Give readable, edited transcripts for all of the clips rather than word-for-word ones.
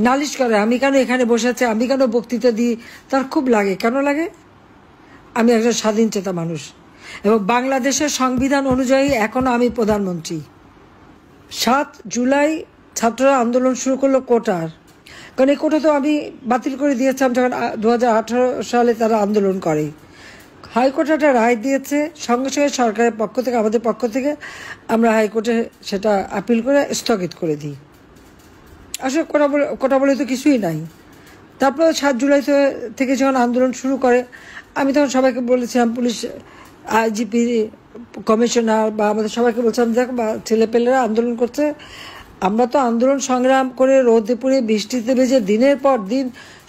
নালিশ করে, আমি কেন এখানে বসে আছি, আমি কেন বক্তৃতা দিই, তার খুব লাগে। কেন লাগে? আমি একজন স্বাধীন চেতা মানুষ এবং বাংলাদেশের সংবিধান অনুযায়ী এখনো আমি প্রধানমন্ত্রী। 7 জুলাই ছাত্ররা আন্দোলন শুরু করলো কোটার, কারণ এই কোটা তো আমি বাতিল করে দিয়েছিলাম যখন 2018 সালে তারা আন্দোলন করে। হাইকোর্ট একটা রায় দিয়েছে, সঙ্গে সঙ্গে সরকারের পক্ষ থেকে, আমাদের পক্ষ থেকে আমরা হাইকোর্টে সেটা আপিল করে স্থগিত করে দিই। আসলে কোটা বলে তো কিছুই নাই। তারপর 7 জুলাই থেকে যখন আন্দোলন শুরু করে, আমি তখন সবাইকে বলেছিলাম, পুলিশ আইজিপি কমিশনার বা আমাদের সবাইকে বলছিলাম, দেখ বা ছেলেপেলেরা আন্দোলন করছে, আমরা তো আন্দোলন সংগ্রাম করে রোদে পুড়ে বৃষ্টিতে ভেজে দিনের পর দিন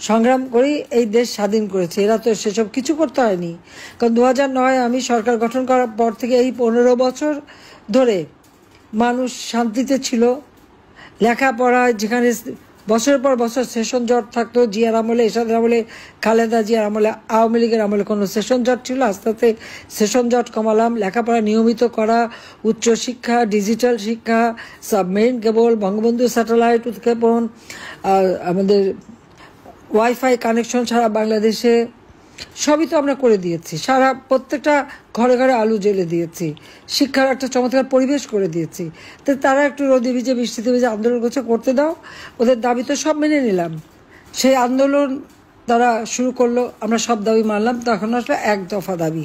সংগ্রাম করেই এই দেশ স্বাধীন করেছে। এরা তো সেসব কিছু করতে হয়নি। কারণ 2009 আমি সরকার গঠন করার পর থেকে এই 15 বছর ধরে মানুষ শান্তিতে ছিল। লেখাপড়ায় যেখানে বছরের পর বছর সেশন জট থাকতো, জিয়ার আমলে, এরশাদের আমলে, খালেদা জিয়ার আমলে, আওয়ামী লীগের আমলে কোনো সেশন জট ছিল, আস্তে আস্তে সেশন জট কমালাম। লেখাপড়া নিয়মিত করা, উচ্চশিক্ষা, ডিজিটাল শিক্ষা, সাবমেরিন কেবল, বঙ্গবন্ধু স্যাটেলাইট উৎক্ষেপণ, আমাদের ওয়াইফাই কানেকশন সারা বাংলাদেশে, সবই তো আমরা করে দিয়েছি। প্রত্যেকটা ঘরে ঘরে আলু জ্বেলে দিয়েছি, শিক্ষার একটা চমৎকার পরিবেশ করে দিয়েছি। তো তারা একটু রোদে ভিজে বৃষ্টিতে ভিজে আন্দোলন করতে দাও, ওদের দাবি তো সব মেনে নিলাম। সেই আন্দোলন তারা শুরু করলো, আমরা সব দাবি মানলাম। তখন আসলে 1 দফা দাবি।